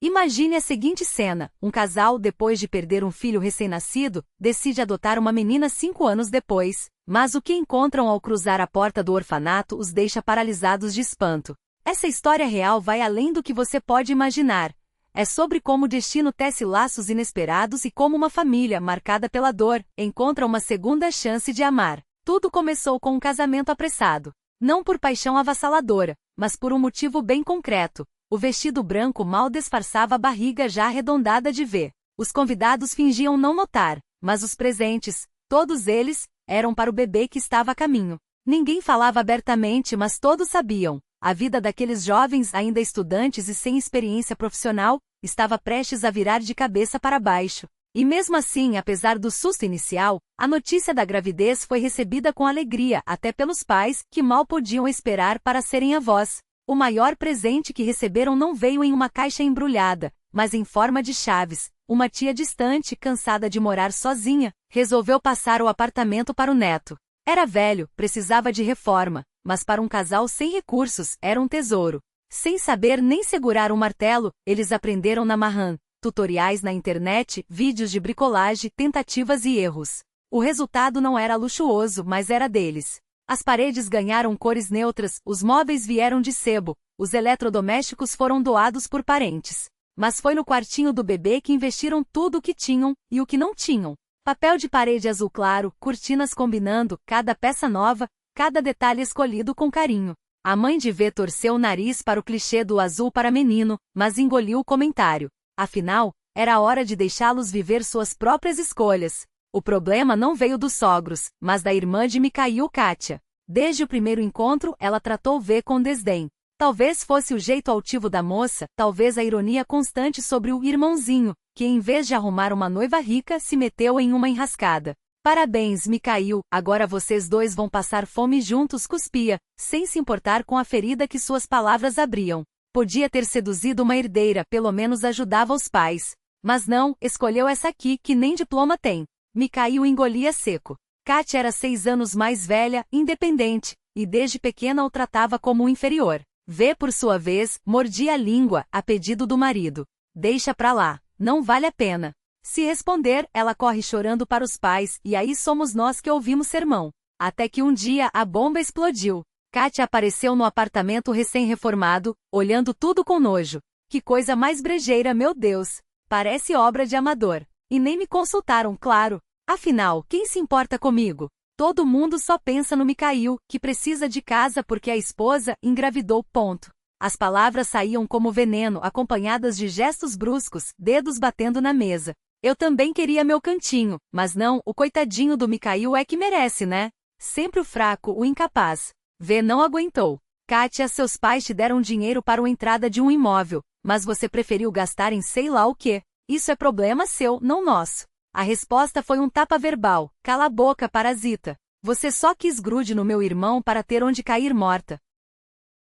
Imagine a seguinte cena: um casal, depois de perder um filho recém-nascido, decide adotar uma menina 5 anos depois, mas o que encontram ao cruzar a porta do orfanato os deixa paralisados de espanto. Essa história real vai além do que você pode imaginar. É sobre como o destino tece laços inesperados e como uma família, marcada pela dor, encontra uma segunda chance de amar. Tudo começou com um casamento apressado. Não por paixão avassaladora, mas por um motivo bem concreto. O vestido branco mal disfarçava a barriga já arredondada de V. Os convidados fingiam não notar, mas os presentes, todos eles, eram para o bebê que estava a caminho. Ninguém falava abertamente, mas todos sabiam. A vida daqueles jovens, ainda estudantes e sem experiência profissional, estava prestes a virar de cabeça para baixo. E mesmo assim, apesar do susto inicial, a notícia da gravidez foi recebida com alegria, até pelos pais, que mal podiam esperar para serem avós. O maior presente que receberam não veio em uma caixa embrulhada, mas em forma de chaves. Uma tia distante, cansada de morar sozinha, resolveu passar o apartamento para o neto. Era velho, precisava de reforma, mas para um casal sem recursos, era um tesouro. Sem saber nem segurar um martelo, eles aprenderam na marra, tutoriais na internet, vídeos de bricolagem, tentativas e erros. O resultado não era luxuoso, mas era deles. As paredes ganharam cores neutras, os móveis vieram de sebo, os eletrodomésticos foram doados por parentes. Mas foi no quartinho do bebê que investiram tudo o que tinham e o que não tinham. Papel de parede azul claro, cortinas combinando, cada peça nova, cada detalhe escolhido com carinho. A mãe de V torceu o nariz para o clichê do azul para menino, mas engoliu o comentário. Afinal, era hora de deixá-los viver suas próprias escolhas. O problema não veio dos sogros, mas da irmã de Mikhail, Kátia. Desde o primeiro encontro, ela tratou V com desdém. Talvez fosse o jeito altivo da moça, talvez a ironia constante sobre o irmãozinho, que em vez de arrumar uma noiva rica, se meteu em uma enrascada. Parabéns, Mikhail, agora vocês dois vão passar fome juntos, cuspia, sem se importar com a ferida que suas palavras abriam. Podia ter seduzido uma herdeira, pelo menos ajudava os pais. Mas não, escolheu essa aqui, que nem diploma tem. Mikhail engolia seco. Kátia era 6 anos mais velha, independente, e desde pequena o tratava como um inferior. V, por sua vez, mordia a língua, a pedido do marido. Deixa pra lá, não vale a pena. Se responder, ela corre chorando para os pais, e aí somos nós que ouvimos sermão. Até que um dia a bomba explodiu. Kátia apareceu no apartamento recém-reformado, olhando tudo com nojo. Que coisa mais brejeira, meu Deus! Parece obra de amador. E nem me consultaram, claro. Afinal, quem se importa comigo? Todo mundo só pensa no Mikhail, que precisa de casa porque a esposa engravidou, ponto. As palavras saíam como veneno, acompanhadas de gestos bruscos, dedos batendo na mesa. Eu também queria meu cantinho, mas não, o coitadinho do Mikhail é que merece, né? Sempre o fraco, o incapaz. V não aguentou. Kátia, seus pais te deram dinheiro para a entrada de um imóvel, mas você preferiu gastar em sei lá o quê. Isso é problema seu, não nosso. A resposta foi um tapa verbal. Cala a boca, parasita. Você só quis grude no meu irmão para ter onde cair morta.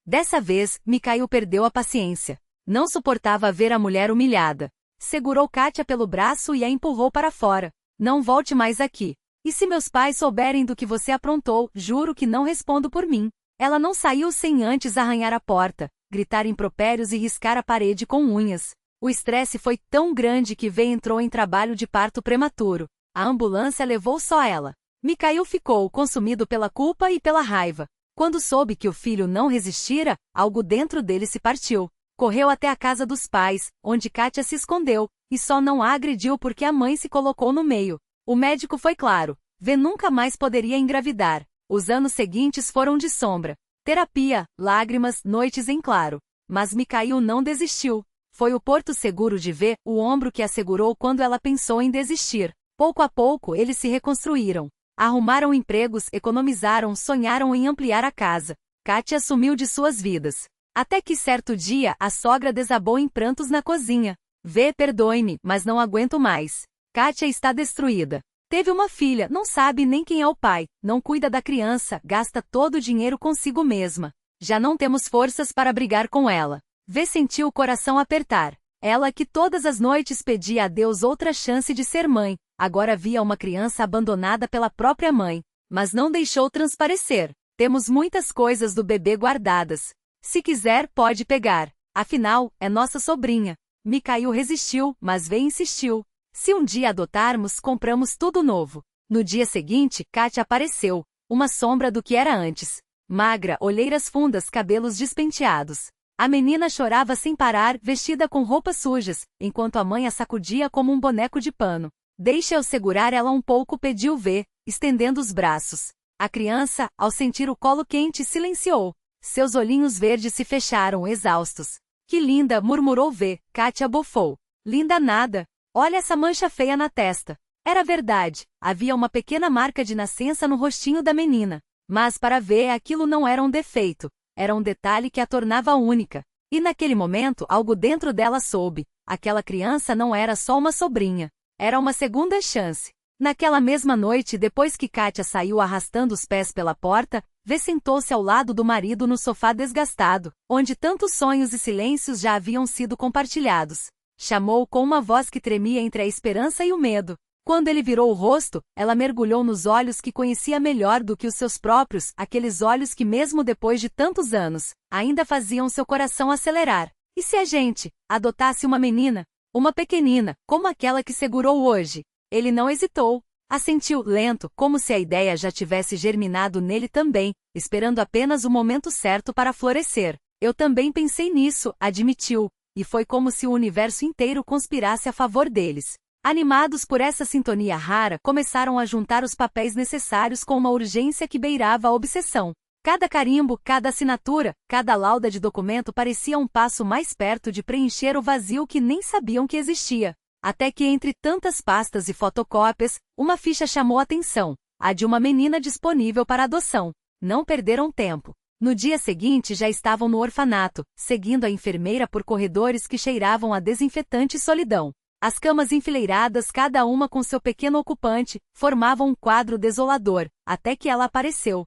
Dessa vez, Mikhail perdeu a paciência. Não suportava ver a mulher humilhada. Segurou Kátia pelo braço e a empurrou para fora. Não volte mais aqui. E se meus pais souberem do que você aprontou, juro que não respondo por mim. Ela não saiu sem antes arranhar a porta, gritar impropérios e riscar a parede com unhas. O estresse foi tão grande que V entrou em trabalho de parto prematuro. A ambulância levou só ela. Mikhail ficou consumido pela culpa e pela raiva. Quando soube que o filho não resistira, algo dentro dele se partiu. Correu até a casa dos pais, onde Kátia se escondeu, e só não a agrediu porque a mãe se colocou no meio. O médico foi claro. V nunca mais poderia engravidar. Os anos seguintes foram de sombra. Terapia, lágrimas, noites em claro. Mas Mikhail não desistiu. Foi o porto seguro de V, o ombro que a segurou quando ela pensou em desistir. Pouco a pouco eles se reconstruíram. Arrumaram empregos, economizaram, sonharam em ampliar a casa. Kátia sumiu de suas vidas. Até que certo dia a sogra desabou em prantos na cozinha. V, perdoe-me, mas não aguento mais. Kátia está destruída. Teve uma filha, não sabe nem quem é o pai, não cuida da criança, gasta todo o dinheiro consigo mesma. Já não temos forças para brigar com ela. V sentiu o coração apertar. Ela que todas as noites pedia a Deus outra chance de ser mãe, agora via uma criança abandonada pela própria mãe. Mas não deixou transparecer. Temos muitas coisas do bebê guardadas. Se quiser, pode pegar. Afinal, é nossa sobrinha. Mikhail resistiu, mas V insistiu. Se um dia adotarmos, compramos tudo novo. No dia seguinte, Kátia apareceu, uma sombra do que era antes. Magra, olheiras fundas, cabelos despenteados. A menina chorava sem parar, vestida com roupas sujas, enquanto a mãe a sacudia como um boneco de pano. Deixa eu segurar ela um pouco, pediu V, estendendo os braços. A criança, ao sentir o colo quente, silenciou. Seus olhinhos verdes se fecharam, exaustos. Que linda, murmurou V. Kátia bofou. Linda nada. Olha essa mancha feia na testa. Era verdade, havia uma pequena marca de nascença no rostinho da menina. Mas para V aquilo não era um defeito. Era um detalhe que a tornava única. E naquele momento algo dentro dela soube. Aquela criança não era só uma sobrinha. Era uma segunda chance. Naquela mesma noite, depois que Kátia saiu arrastando os pés pela porta, V sentou-se ao lado do marido no sofá desgastado, onde tantos sonhos e silêncios já haviam sido compartilhados. Chamou com uma voz que tremia entre a esperança e o medo. Quando ele virou o rosto, ela mergulhou nos olhos que conhecia melhor do que os seus próprios, aqueles olhos que mesmo depois de tantos anos, ainda faziam seu coração acelerar. E se a gente adotasse uma menina? Uma pequenina, como aquela que segurou hoje? Ele não hesitou. Assentiu, lento, como se a ideia já tivesse germinado nele também, esperando apenas o momento certo para florescer. Eu também pensei nisso, admitiu, e foi como se o universo inteiro conspirasse a favor deles. Animados por essa sintonia rara, começaram a juntar os papéis necessários com uma urgência que beirava a obsessão. Cada carimbo, cada assinatura, cada lauda de documento parecia um passo mais perto de preencher o vazio que nem sabiam que existia. Até que entre tantas pastas e fotocópias, uma ficha chamou a atenção, a de uma menina disponível para adoção. Não perderam tempo. No dia seguinte já estavam no orfanato, seguindo a enfermeira por corredores que cheiravam a desinfetante e solidão. As camas enfileiradas, cada uma com seu pequeno ocupante, formavam um quadro desolador, até que ela apareceu.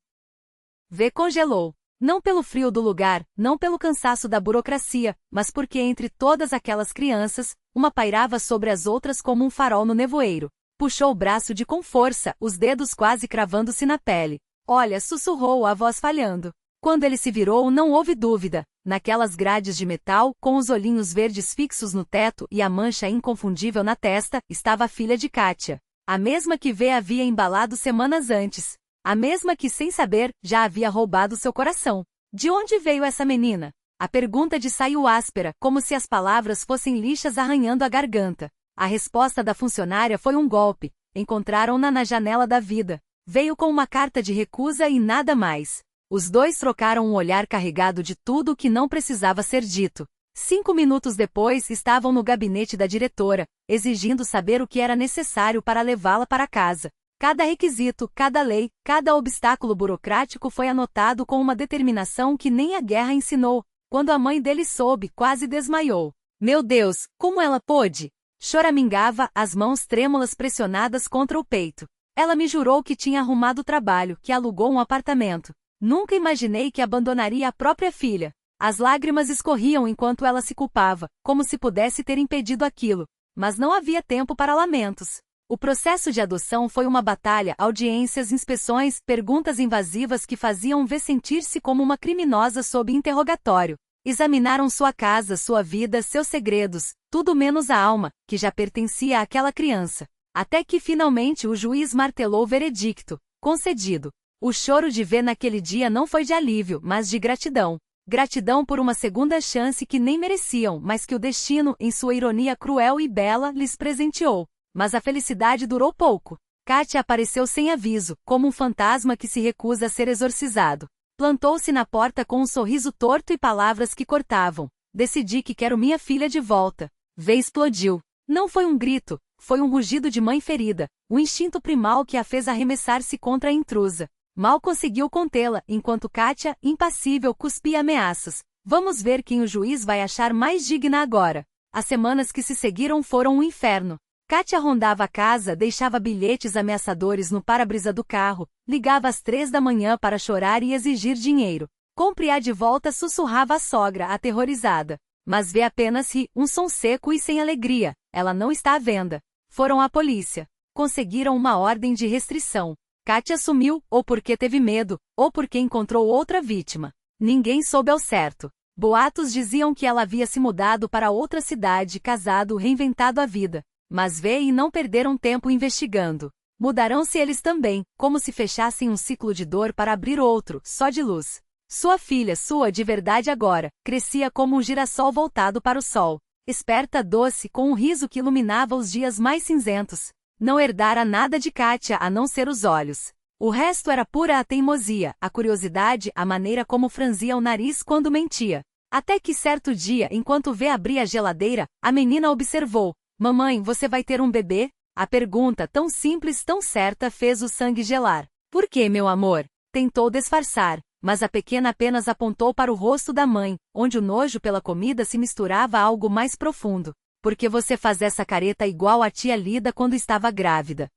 V congelou. Não pelo frio do lugar, não pelo cansaço da burocracia, mas porque entre todas aquelas crianças, uma pairava sobre as outras como um farol no nevoeiro. Puxou o braço com força, os dedos quase cravando-se na pele. Olha, sussurrou, a voz falhando. Quando ele se virou, não houve dúvida. Naquelas grades de metal, com os olhinhos verdes fixos no teto e a mancha inconfundível na testa, estava a filha de Kátia. A mesma que V havia embalado semanas antes. A mesma que, sem saber, já havia roubado seu coração. De onde veio essa menina? A pergunta saiu áspera, como se as palavras fossem lixas arranhando a garganta. A resposta da funcionária foi um golpe. Encontraram-na na janela da vida. Veio com uma carta de recusa e nada mais. Os dois trocaram um olhar carregado de tudo o que não precisava ser dito. 5 minutos depois, estavam no gabinete da diretora, exigindo saber o que era necessário para levá-la para casa. Cada requisito, cada lei, cada obstáculo burocrático foi anotado com uma determinação que nem a guerra ensinou. Quando a mãe dele soube, quase desmaiou. Meu Deus, como ela pôde? Choramingava, as mãos trêmulas pressionadas contra o peito. Ela me jurou que tinha arrumado trabalho, que alugou um apartamento. Nunca imaginei que abandonaria a própria filha. As lágrimas escorriam enquanto ela se culpava, como se pudesse ter impedido aquilo. Mas não havia tempo para lamentos. O processo de adoção foi uma batalha, audiências, inspeções, perguntas invasivas que faziam V sentir-se como uma criminosa sob interrogatório. Examinaram sua casa, sua vida, seus segredos, tudo menos a alma, que já pertencia àquela criança. Até que finalmente o juiz martelou o veredicto. Concedido. O choro de V naquele dia não foi de alívio, mas de gratidão. Gratidão por uma segunda chance que nem mereciam, mas que o destino, em sua ironia cruel e bela, lhes presenteou. Mas a felicidade durou pouco. Kátia apareceu sem aviso, como um fantasma que se recusa a ser exorcizado. Plantou-se na porta com um sorriso torto e palavras que cortavam. Decidi que quero minha filha de volta. V explodiu. Não foi um grito, foi um rugido de mãe ferida, o instinto primal que a fez arremessar-se contra a intrusa. Mal conseguiu contê-la, enquanto Kátia, impassível, cuspia ameaças. Vamos ver quem o juiz vai achar mais digna agora. As semanas que se seguiram foram um inferno. Kátia rondava a casa, deixava bilhetes ameaçadores no para-brisa do carro, ligava às 3 da manhã para chorar e exigir dinheiro. Compre-a de volta, sussurrava a sogra, aterrorizada. Mas V apenas ri, um som seco e sem alegria. Ela não está à venda. Foram à polícia. Conseguiram uma ordem de restrição. Kátia sumiu, ou porque teve medo, ou porque encontrou outra vítima. Ninguém soube ao certo. Boatos diziam que ela havia se mudado para outra cidade, casado, reinventado a vida. Mas vê e não perderam tempo investigando. Mudarão-se eles também, como se fechassem um ciclo de dor para abrir outro, só de luz. Sua filha, sua de verdade agora, crescia como um girassol voltado para o sol. Esperta, doce, com um riso que iluminava os dias mais cinzentos. Não herdara nada de Kátia a não ser os olhos. O resto era pura a teimosia, a curiosidade, a maneira como franzia o nariz quando mentia. Até que certo dia, enquanto V abria a geladeira, a menina observou: "Mamãe, você vai ter um bebê?" A pergunta, tão simples, tão certa, fez o sangue gelar. "Por quê, meu amor?" Tentou disfarçar, mas a pequena apenas apontou para o rosto da mãe, onde o nojo pela comida se misturava a algo mais profundo. "Porque você faz essa careta igual a tia Lida quando estava grávida."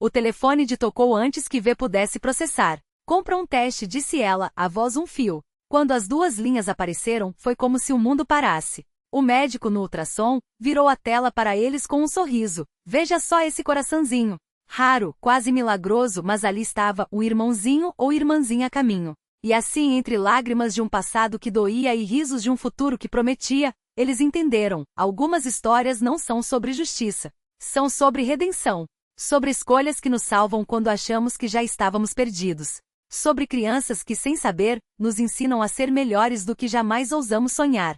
O telefone tocou antes que V pudesse processar. "Compra um teste", disse ela, a voz um fio. Quando as duas linhas apareceram, foi como se o mundo parasse. O médico no ultrassom virou a tela para eles com um sorriso. "Veja só esse coraçãozinho. Raro, quase milagroso, mas ali estava um irmãozinho ou irmãzinha a caminho." E assim, entre lágrimas de um passado que doía e risos de um futuro que prometia, eles entenderam: algumas histórias não são sobre justiça. São sobre redenção. Sobre escolhas que nos salvam quando achamos que já estávamos perdidos. Sobre crianças que, sem saber, nos ensinam a ser melhores do que jamais ousamos sonhar.